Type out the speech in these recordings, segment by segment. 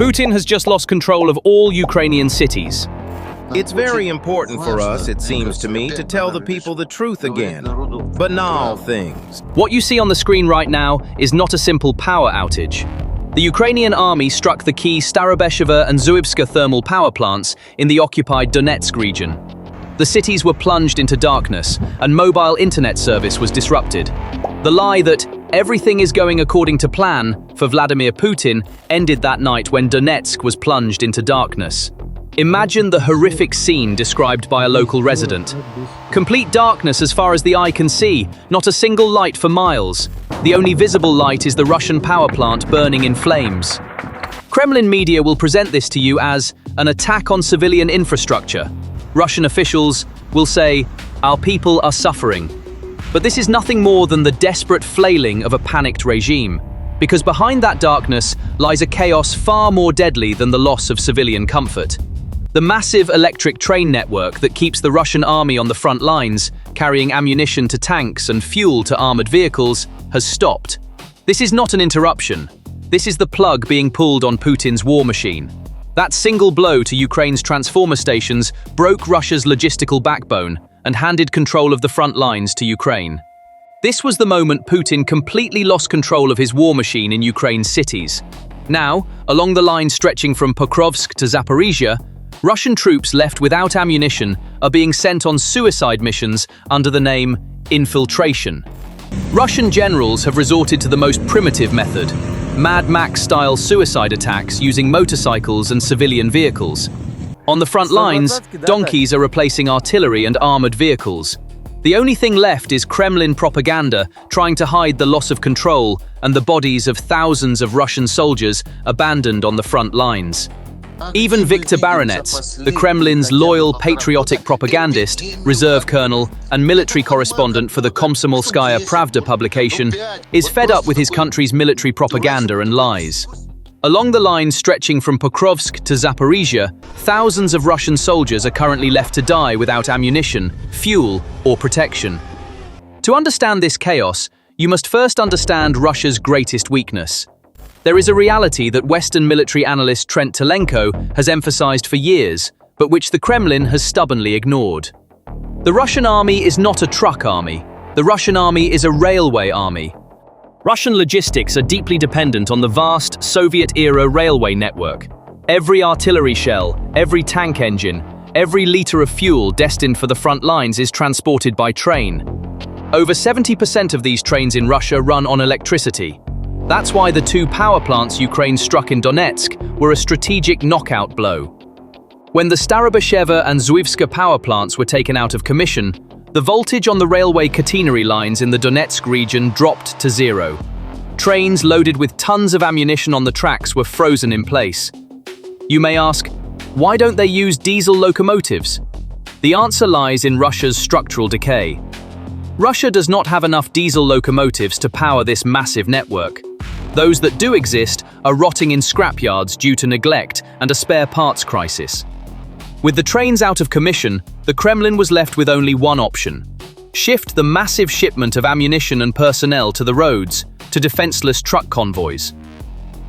Putin has just lost control of all Ukrainian cities. It's very important for us, it seems to me, to tell the people the truth again. Banal things. What you see on the screen right now is not a simple power outage. The Ukrainian army struck the key Starobesheve and Zuivska thermal power plants in the occupied Donetsk region. The cities were plunged into darkness, and mobile internet service was disrupted. The lie that everything is going according to plan for Vladimir Putin ended that night when Donetsk was plunged into darkness. Imagine the horrific scene described by a local resident. Complete darkness as far as the eye can see, not a single light for miles. The only visible light is the Russian power plant burning in flames. Kremlin media will present this to you as an attack on civilian infrastructure. Russian officials will say, "Our people are suffering." But this is nothing more than the desperate flailing of a panicked regime, because behind that darkness lies a chaos far more deadly than the loss of civilian comfort. The massive electric train network that keeps the Russian army on the front lines, carrying ammunition to tanks and fuel to armored vehicles, has stopped. This is not an interruption. This is the plug being pulled on Putin's war machine. That single blow to Ukraine's transformer stations broke Russia's logistical backbone and handed control of the front lines to Ukraine. This was the moment Putin completely lost control of his war machine in Ukraine's cities. Now, along the line stretching from Pokrovsk to Zaporizhzhia, Russian troops left without ammunition are being sent on suicide missions under the name Infiltration. Russian generals have resorted to the most primitive method, Mad Max-style suicide attacks using motorcycles and civilian vehicles. On the front lines, donkeys are replacing artillery and armored vehicles. The only thing left is Kremlin propaganda trying to hide the loss of control and the bodies of thousands of Russian soldiers abandoned on the front lines. Even Viktor Baranets, the Kremlin's loyal patriotic propagandist, reserve colonel, and military correspondent for the Komsomolskaya Pravda publication, is fed up with his country's military propaganda and lies. Along the line stretching from Pokrovsk to Zaporizhzhia, thousands of Russian soldiers are currently left to die without ammunition, fuel, or protection. To understand this chaos, you must first understand Russia's greatest weakness. There is a reality that Western military analyst Trent Telenko has emphasized for years, but which the Kremlin has stubbornly ignored. The Russian army is not a truck army. The Russian army is a railway army. Russian logistics are deeply dependent on the vast Soviet-era railway network. Every artillery shell, every tank engine, every liter of fuel destined for the front lines is transported by train. Over 70% of these trains in Russia run on electricity. That's why the two power plants Ukraine struck in Donetsk were a strategic knockout blow. When the Starobesheve and Zuivska power plants were taken out of commission, the voltage on the railway catenary lines in the Donetsk region dropped to zero. Trains loaded with tons of ammunition on the tracks were frozen in place. You may ask, why don't they use diesel locomotives? The answer lies in Russia's structural decay. Russia does not have enough diesel locomotives to power this massive network. Those that do exist are rotting in scrapyards due to neglect and a spare parts crisis. With the trains out of commission, the Kremlin was left with only one option: shift the massive shipment of ammunition and personnel to the roads, to defenseless truck convoys.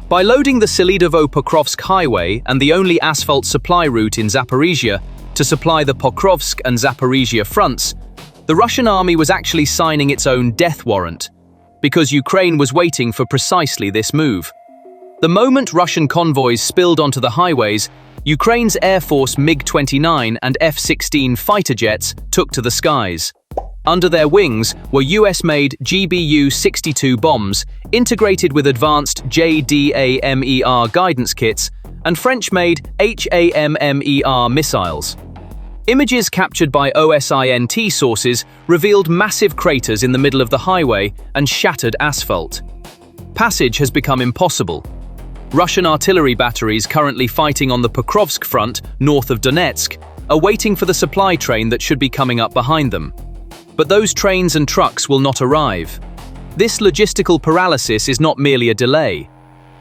By loading the Selidovo-Pokrovsk highway and the only asphalt supply route in Zaporizhzhia to supply the Pokrovsk and Zaporizhzhia fronts, the Russian army was actually signing its own death warrant, because Ukraine was waiting for precisely this move. The moment Russian convoys spilled onto the highways, Ukraine's Air Force MiG-29 and F-16 fighter jets took to the skies. Under their wings were US-made GBU-62 bombs, integrated with advanced JDAMER guidance kits, and French-made HAMMER missiles. Images captured by OSINT sources revealed massive craters in the middle of the highway and shattered asphalt. Passage has become impossible. Russian artillery batteries currently fighting on the Pokrovsk front, north of Donetsk, are waiting for the supply train that should be coming up behind them. But those trains and trucks will not arrive. This logistical paralysis is not merely a delay.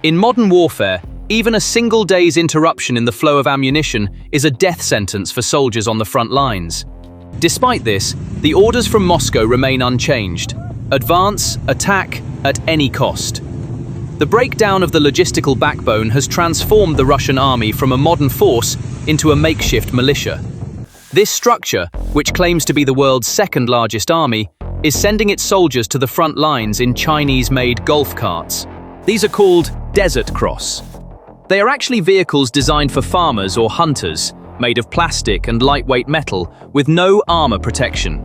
In modern warfare, even a single day's interruption in the flow of ammunition is a death sentence for soldiers on the front lines. Despite this, the orders from Moscow remain unchanged: advance, attack, at any cost. The breakdown of the logistical backbone has transformed the Russian army from a modern force into a makeshift militia. This structure, which claims to be the world's second largest army, is sending its soldiers to the front lines in Chinese-made golf carts. These are called Desert Cross. They are actually vehicles designed for farmers or hunters, made of plastic and lightweight metal with no armor protection.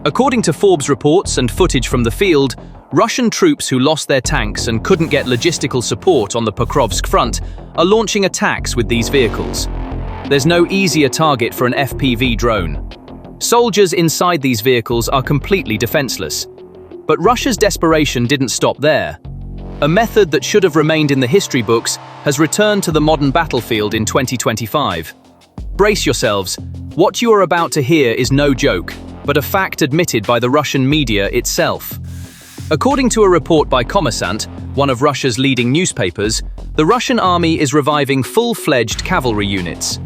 According to Forbes reports and footage from the field, Russian troops who lost their tanks and couldn't get logistical support on the Pokrovsk front are launching attacks with these vehicles. There's no easier target for an FPV drone. Soldiers inside these vehicles are completely defenseless. But Russia's desperation didn't stop there. A method that should have remained in the history books has returned to the modern battlefield in 2025. Brace yourselves. What you are about to hear is no joke, but a fact admitted by the Russian media itself. According to a report by Kommersant, one of Russia's leading newspapers, the Russian army is reviving full-fledged cavalry units.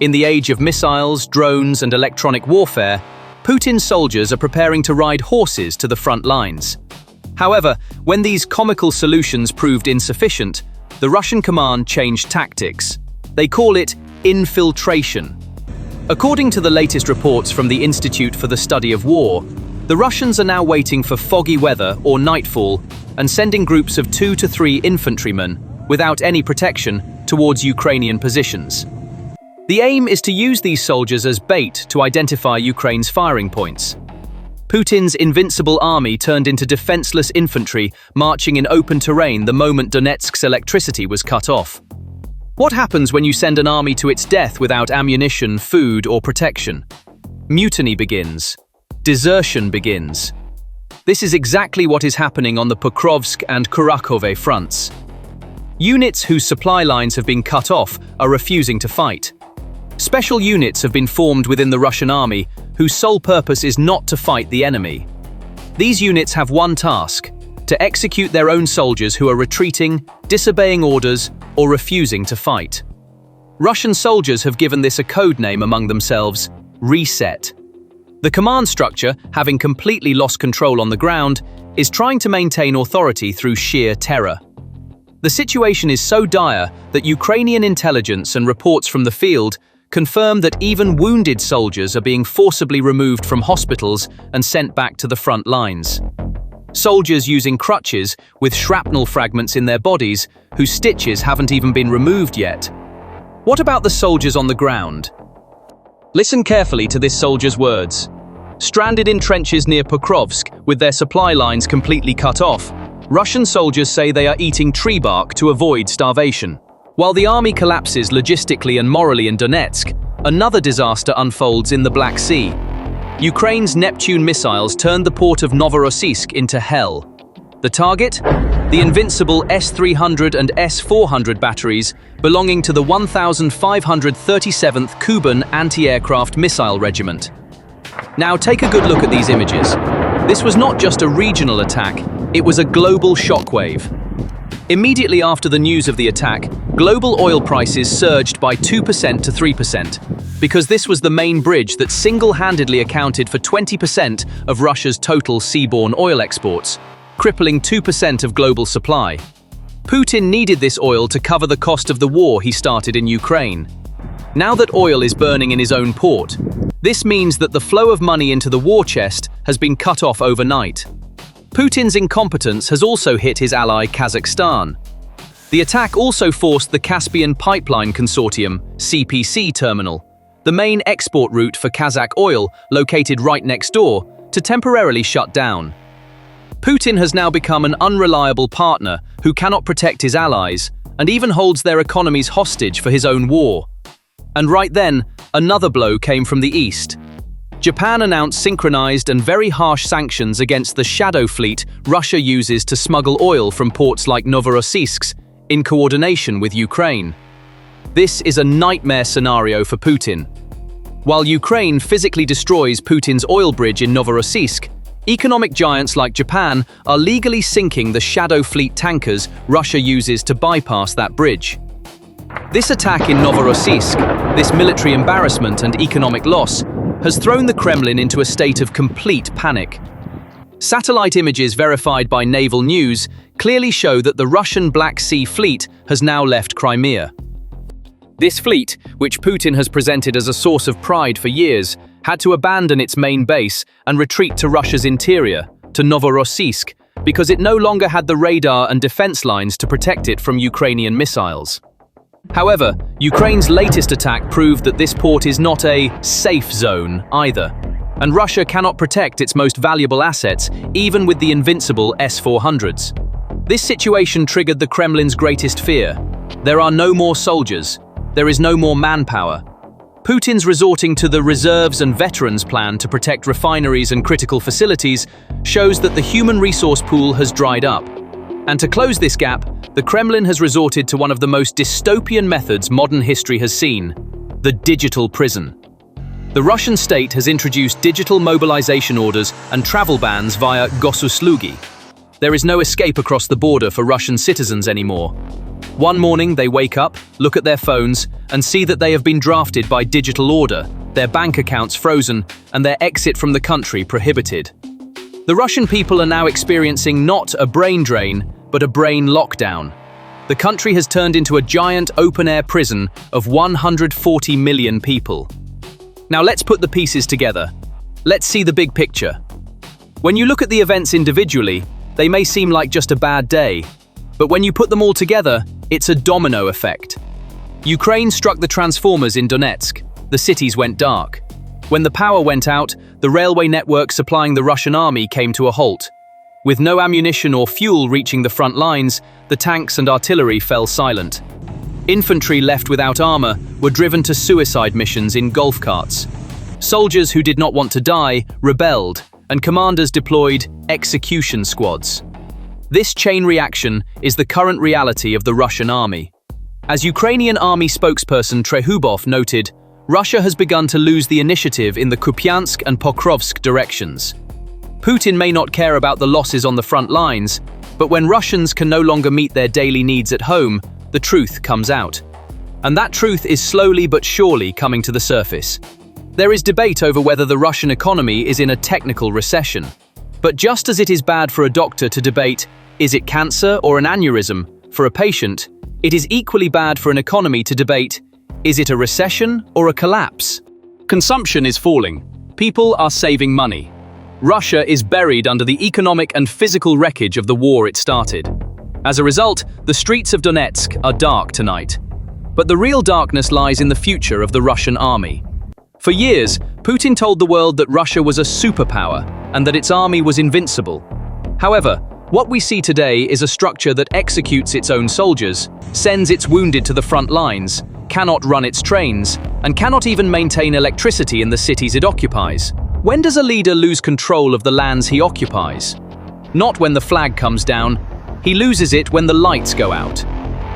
In the age of missiles, drones, and electronic warfare, Putin's soldiers are preparing to ride horses to the front lines. However, when these comical solutions proved insufficient, the Russian command changed tactics. They call it infiltration. According to the latest reports from the Institute for the Study of War, the Russians are now waiting for foggy weather or nightfall and sending groups of 2 to 3 infantrymen, without any protection, towards Ukrainian positions. The aim is to use these soldiers as bait to identify Ukraine's firing points. Putin's invincible army turned into defenseless infantry marching in open terrain the moment Donetsk's electricity was cut off. What happens when you send an army to its death without ammunition, food, or protection? Mutiny begins. Desertion begins. This is exactly what is happening on the Pokrovsk and Kharkov fronts. Units whose supply lines have been cut off are refusing to fight. Special units have been formed within the Russian army whose sole purpose is not to fight the enemy. These units have one task: to execute their own soldiers who are retreating, disobeying orders, or refusing to fight. Russian soldiers have given this a code name among themselves: Reset. The command structure, having completely lost control on the ground, is trying to maintain authority through sheer terror. The situation is so dire that Ukrainian intelligence and reports from the field confirm that even wounded soldiers are being forcibly removed from hospitals and sent back to the front lines. Soldiers using crutches with shrapnel fragments in their bodies whose stitches haven't even been removed yet. What about the soldiers on the ground? Listen carefully to this soldier's words. Stranded in trenches near Pokrovsk with their supply lines completely cut off, Russian soldiers say they are eating tree bark to avoid starvation. While the army collapses logistically and morally in Donetsk, another disaster unfolds in the Black Sea. Ukraine's Neptune missiles turned the port of Novorossiysk into hell. The target? The invincible S-300 and S-400 batteries belonging to the 1537th Kuban Anti-Aircraft Missile Regiment. Now take a good look at these images. This was not just a regional attack, it was a global shockwave. Immediately after the news of the attack, global oil prices surged by 2% to 3%, because this was the main bridge that single-handedly accounted for 20% of Russia's total seaborne oil exports, crippling 2% of global supply. Putin needed this oil to cover the cost of the war he started in Ukraine. Now that oil is burning in his own port, this means that the flow of money into the war chest has been cut off overnight. Putin's incompetence has also hit his ally Kazakhstan. The attack also forced the Caspian Pipeline Consortium (CPC) terminal, the main export route for Kazakh oil located right next door, to temporarily shut down. Putin has now become an unreliable partner who cannot protect his allies and even holds their economies hostage for his own war. And right then, another blow came from the east. Japan announced synchronized and very harsh sanctions against the shadow fleet Russia uses to smuggle oil from ports like Novorossiysk, in coordination with Ukraine. This is a nightmare scenario for Putin. While Ukraine physically destroys Putin's oil bridge in Novorossiysk, economic giants like Japan are legally sinking the shadow fleet tankers Russia uses to bypass that bridge. This attack in Novorossiysk, this military embarrassment and economic loss, has thrown the Kremlin into a state of complete panic. Satellite images verified by Naval News clearly show that the Russian Black Sea Fleet has now left Crimea. This fleet, which Putin has presented as a source of pride for years, had to abandon its main base and retreat to Russia's interior, to Novorossiysk, because it no longer had the radar and defense lines to protect it from Ukrainian missiles. However, Ukraine's latest attack proved that this port is not a safe zone either, and Russia cannot protect its most valuable assets even with the invincible S-400s. This situation triggered the Kremlin's greatest fear. There are no more soldiers. There is no more manpower. Putin's resorting to the reserves and veterans plan to protect refineries and critical facilities shows that the human resource pool has dried up. And to close this gap, the Kremlin has resorted to one of the most dystopian methods modern history has seen: the digital prison. The Russian state has introduced digital mobilization orders and travel bans via gosuslugi. There is no escape across the border for Russian citizens anymore. One morning they wake up, look at their phones, and see that they have been drafted by digital order, their bank accounts frozen, and their exit from the country prohibited. The Russian people are now experiencing not a brain drain, but a brain lockdown. The country has turned into a giant open-air prison of 140 million people. Now let's put the pieces together. Let's see the big picture. When you look at the events individually, they may seem like just a bad day. But when you put them all together, it's a domino effect. Ukraine struck the transformers in Donetsk. The cities went dark. When the power went out, the railway network supplying the Russian army came to a halt. With no ammunition or fuel reaching the front lines, the tanks and artillery fell silent. Infantry left without armor were driven to suicide missions in golf carts. Soldiers who did not want to die rebelled, and commanders deployed execution squads. This chain reaction is the current reality of the Russian army. As Ukrainian army spokesperson Trehubov noted, Russia has begun to lose the initiative in the Kupiansk and Pokrovsk directions. Putin may not care about the losses on the front lines, but when Russians can no longer meet their daily needs at home, the truth comes out. And that truth is slowly but surely coming to the surface. There is debate over whether the Russian economy is in a technical recession. But just as it is bad for a doctor to debate, is it cancer or an aneurysm, for a patient, it is equally bad for an economy to debate, is it a recession or a collapse? Consumption is falling. People are saving money. Russia is buried under the economic and physical wreckage of the war it started. As a result, the streets of Donetsk are dark tonight. But the real darkness lies in the future of the Russian army. For years, Putin told the world that Russia was a superpower and that its army was invincible. However, what we see today is a structure that executes its own soldiers, sends its wounded to the front lines, cannot run its trains, and cannot even maintain electricity in the cities it occupies. When does a leader lose control of the lands he occupies? Not when the flag comes down. He loses it when the lights go out.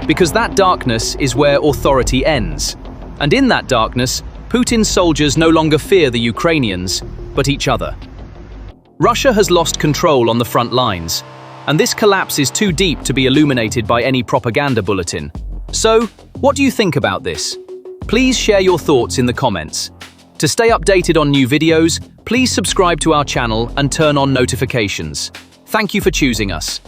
Because that darkness is where authority ends. And in that darkness, Putin's soldiers no longer fear the Ukrainians, but each other. Russia has lost control on the front lines, and this collapse is too deep to be illuminated by any propaganda bulletin. So, what do you think about this? Please share your thoughts in the comments. To stay updated on new videos, please subscribe to our channel and turn on notifications. Thank you for choosing us.